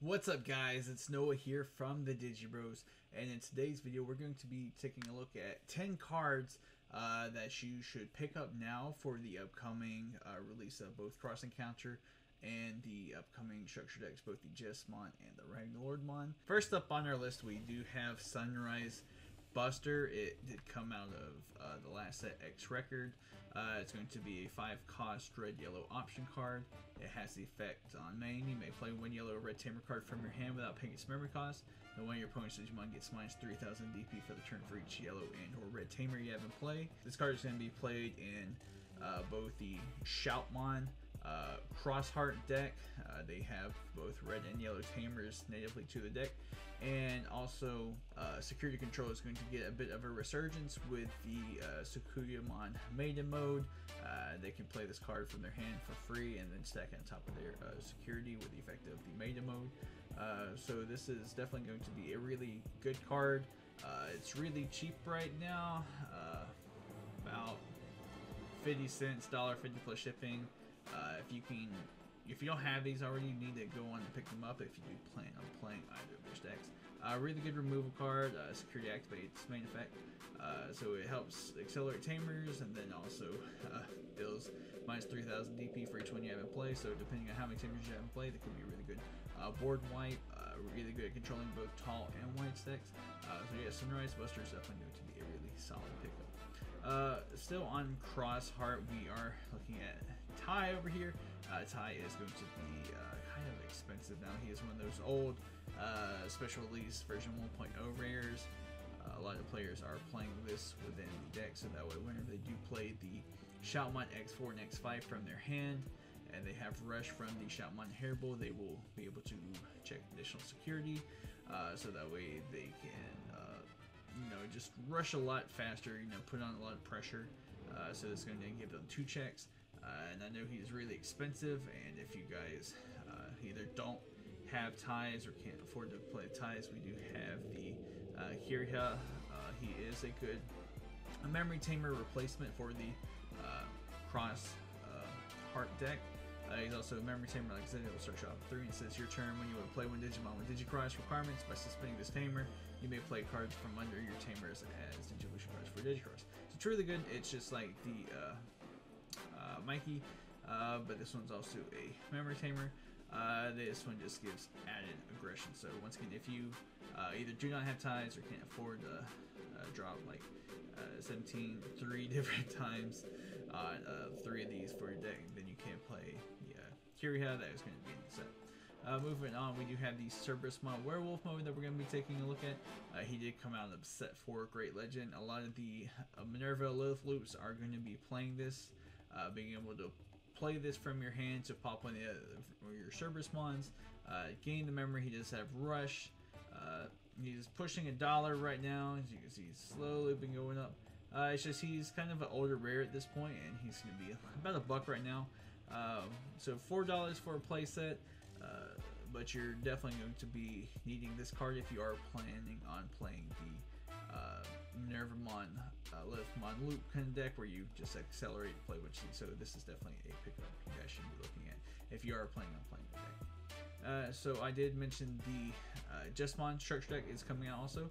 What's up guys, it's Noah here from the Digi Bros, and in today's video we're going to be taking a look at 10 cards that you should pick up now for the upcoming release of both Cross Encounter and the upcoming structure decks, both the XMonth and the Ragnarlordmon. First up on our list we do have Sunrise Buster. It did come out of the last set X Record. It's going to be a 5-cost red-yellow option card. It has the effect on main. You may play one yellow or red tamer card from your hand without paying its memory cost. And one of your opponent's Digimon gets minus 3,000 DP for the turn for each yellow and or red tamer you have in play. This card is going to be played in both the Shoutmon Crossheart deck. They have both red and yellow tamers natively to the deck, and also security control is going to get a bit of a resurgence with the Sukuyamon Maiden mode. They can play this card from their hand for free and then stack it on top of their security with the effect of the Maiden mode. So this is definitely going to be a really good card. It's really cheap right now, about 50 cents, $1.50 plus shipping. If you don't have these already, you need to go on and pick them up if you do plan on playing either of those decks. Really good removal card. Security activates main effect, so it helps accelerate tamers, and then also deals minus 3,000 DP for each one you have in play. So depending on how many tamers you have in play, that could be a really good board wipe. Really good at controlling both tall and wide decks. So yeah, Sunrise Buster is definitely going to be a really solid pickup. Still on Crossheart, we are looking at Ty over here. Ty is going to be kind of expensive now. He is one of those old special release version 1.0 rares. A lot of players are playing this within the deck, so that way whenever they do play the Shoutmon X4 and X5 from their hand, and they have Rush from the Shoutmon Hairball, they will be able to check additional security, so that way they can just rush a lot faster, put on a lot of pressure. So it's going to give them 2 checks. And I know he's really expensive, and if you guys either don't have ties or can't afford to play ties, we do have the Kiriha. He is a good memory tamer replacement for the Crossheart deck. He's also a memory tamer. Like I said, it will start you off 3 and it says your turn when you want to play one Digimon with Digicross requirements. By suspending this tamer, you may play cards from under your tamers as Digivolution cards for Digicross. So it's really good. It's just like the Mikey, but this one's also a memory tamer. This one just gives added aggression. So once again, if you either do not have ties or can't afford to drop like 17 3 different times on 3 of these for your deck, then you can play the Kiriha. That is going to be in the set. Moving on, we do have the Cerberusmon Werewolf Moment that we're going to be taking a look at. He did come out of set 4 Great Legend. A lot of the Minerva Lilith loops are going to be playing this, being able to play this from your hand to pop one of your Cerberusmons. Gain the memory. He does have Rush. He's pushing $1 right now. As you can see, he's slowly been going up. It's just he's kind of an older rare at this point, and he's going to be about $1 right now. So $4 for a playset. But you're definitely going to be needing this card if you are planning on playing the Minervamon Lilithmon loop kind of deck, where you just accelerate and play what you need. So this is definitely a pickup you guys should be looking at if you are planning on playing the deck. So I did mention the XMonth structure deck is coming out also.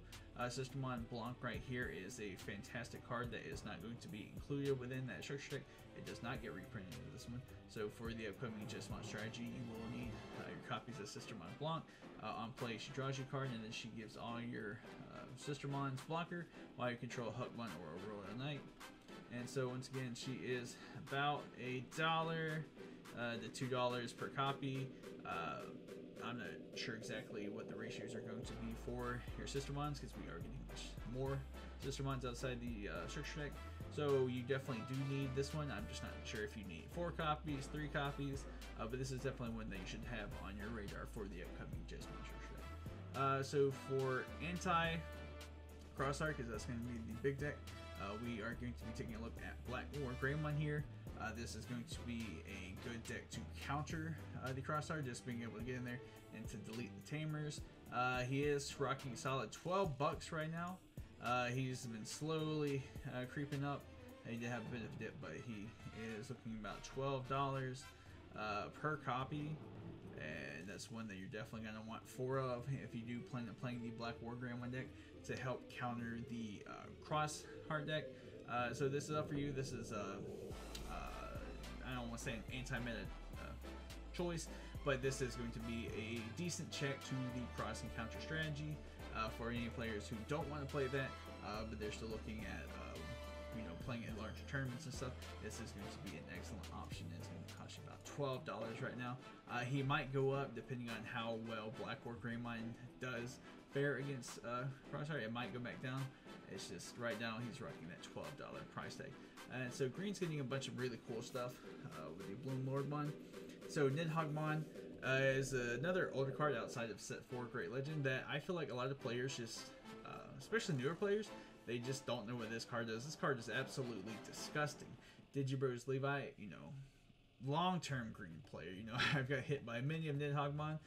Sister Montblanc right here is a fantastic card that is not going to be included within that structure deck. It does not get reprinted in this one. So for the upcoming XMonth strategy, you will need your copies of Sister Montblanc. On play, she draws your card, and then she gives all your Sister Mon's blocker while you control Hookmon or Aurora Knight. And so once again, she is about $1 to $2 per copy. I'm not sure exactly what the ratios are going to be for your Sistermons, because we are getting much more Sistermons outside the structure deck. So you definitely do need this one. I'm just not sure if you need 4 copies, 3 copies, but this is definitely one that you should have on your radar for the upcoming XMonth structure deck. So for anti Crossheart, because that's going to be the big deck, we are going to be taking a look at Black or Greymon here. This is going to be a good deck to counter the Crossheart, just being able to get in there and to delete the tamers. He is rocking a solid $12 right now. He's been slowly creeping up. He did have a bit of a dip, but he is looking about $12 per copy. And that's one that you're definitely going to want 4 of if you do plan on playing the Black War Greymon deck to help counter the Crossheart deck. So this is up for you. This is I don't want to say an anti-meta choice, but this is going to be a decent check to the cross and counter strategy for any players who don't want to play that, but they're still looking at playing in larger tournaments and stuff. This is going to be an excellent option. It's going to cost you about $12 right now. He might go up depending on how well Black War Greymon does fare against Crossheart. It might go back down. It's just right now he's rocking that $12 price tag. And so green's getting a bunch of really cool stuff with the Bloom Lord one. So Nidhogman is another older card outside of set 4 Great Legend that I feel like a lot of players just, especially newer players, they just don't know what this card does. This card is absolutely disgusting. Digibros Levi, long-term green player. I've got hit by many of Nidhogman.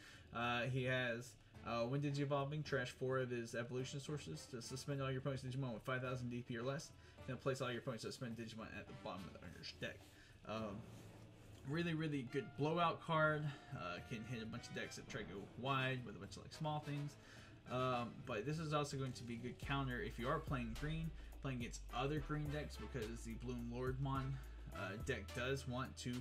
He has, when Digi-evolving, trash 4 of his evolution sources to suspend all your opponent's Digimon with 5,000 DP or less. Then place all your opponent's suspended Digimon at the bottom of the owner's deck. Really, really good blowout card. Can hit a bunch of decks that try to go wide with a bunch of small things. But this is also going to be a good counter if you are playing green, playing against other green decks, because the Bloom Lordmon deck does want to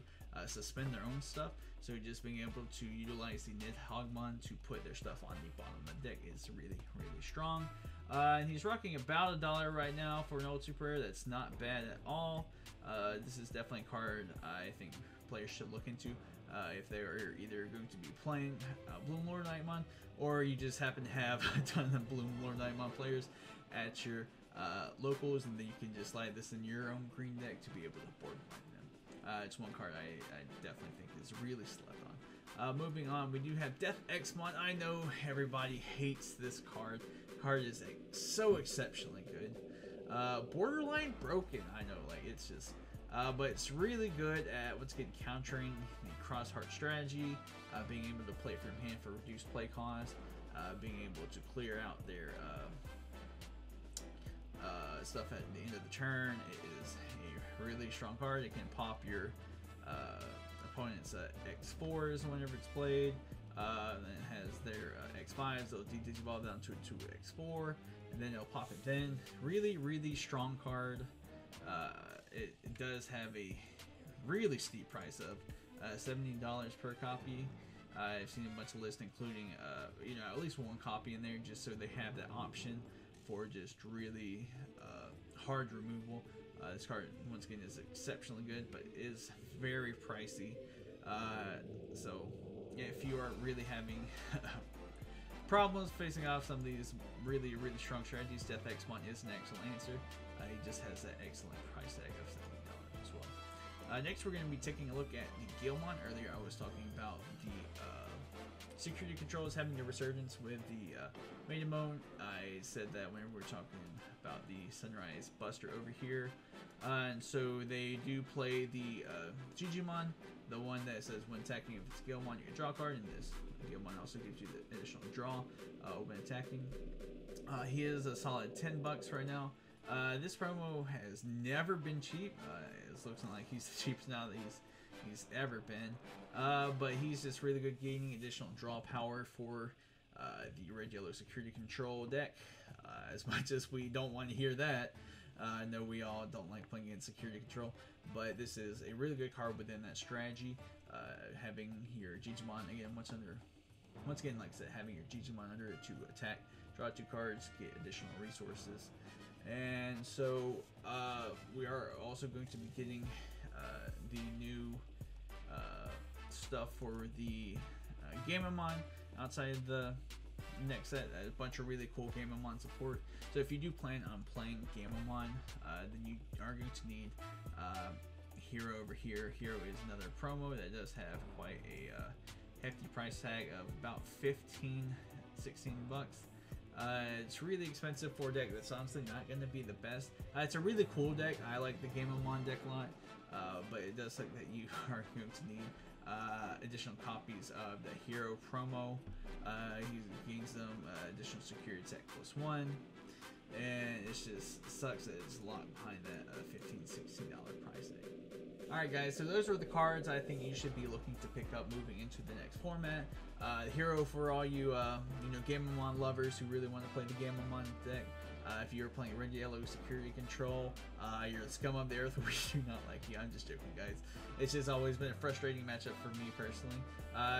suspend their own stuff. So just being able to utilize the Nidhogman to put their stuff on the bottom of the deck is really, really strong. And he's rocking about $1 right now for an old super rare. That's not bad at all. This is definitely a card I think players should look into if they are either going to be playing Bloom Lord Nightmon, or you just happen to have a ton of Bloom Lord Nightmon players at your locals, and then you can just slide this in your own green deck to be able to board blind them. It's one card I definitely think is really slept on. Moving on, we do have Death XMonth. I know everybody hates this card. The card is so exceptionally good. Borderline broken, I know, it's just... but it's really good at, once again, countering the Crossheart strategy, being able to play from hand for reduced play cost, being able to clear out their stuff at the end of the turn. It is a really strong card. It can pop your opponent's X4s whenever it's played. Then it has their X5s. They'll Digivolve down to a 2 X4, and then it'll pop it then. Really, really strong card. It does have a really steep price of $17 per copy. I've seen a bunch of lists including at least 1 copy in there, just so they have that option for just really hard removal. This card, once again, is exceptionally good, but is very pricey. So if you are really having problems facing off some of these really, really strong strategies, Death XMonth is an excellent answer. He just has that excellent price tag of $17 as well. Next, we're going to be taking a look at the Gilman. Earlier, I was talking about the security controls having a resurgence with the Montblanc. I said that whenever we're talking about the Sunrise Buster over here. And so they do play the Digimon, the one that says when attacking, if it's Gilman, you can draw a card, and this Gilman also gives you the additional draw when attacking. He is a solid $10 right now. This promo has never been cheap. It's looking like he's the cheapest now that he's ever been. But he's just really good, gaining additional draw power for the regular security control deck. As much as we don't want to hear that, I know we all don't like playing against security control, but this is a really good card within that strategy. Having your Digimon again, once again, like I said, having your Digimon under it to attack, draw 2 cards, get additional resources. And so we are also going to be getting the new stuff for the Gamamon outside of the next set. A bunch of really cool Gamamon support. So if you do plan on playing Gamamon, then you are going to need Hero over here. Hero is another promo that does have quite a hefty price tag of about $15-16. It's really expensive for a deck that's honestly not going to be the best. It's a really cool deck. I like the Gamamon deck a lot, but it does look that you are going to need additional copies of the Hero promo. He gains them additional security attack +1, and it just sucks that it's locked behind that $15-16 price tag. Alright guys, so those are the cards I think you should be looking to pick up moving into the next format. Hero for all you, Gamamon lovers who really want to play the Gamamon deck. If you're playing Red Yellow Security Control, you're the scum of the earth. We do not like you. I'm just joking, guys. It's just always been a frustrating matchup for me personally.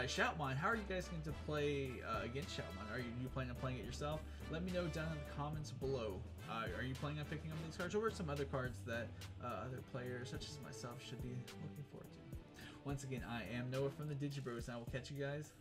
Shoutmon, how are you guys going to play against Shoutmon? Are you planning on playing it yourself? Let me know down in the comments below. Are you planning on picking up these cards, or some other cards that other players such as myself should be looking forward to? Once again, I am Noah from the Digi Bros, and I will catch you guys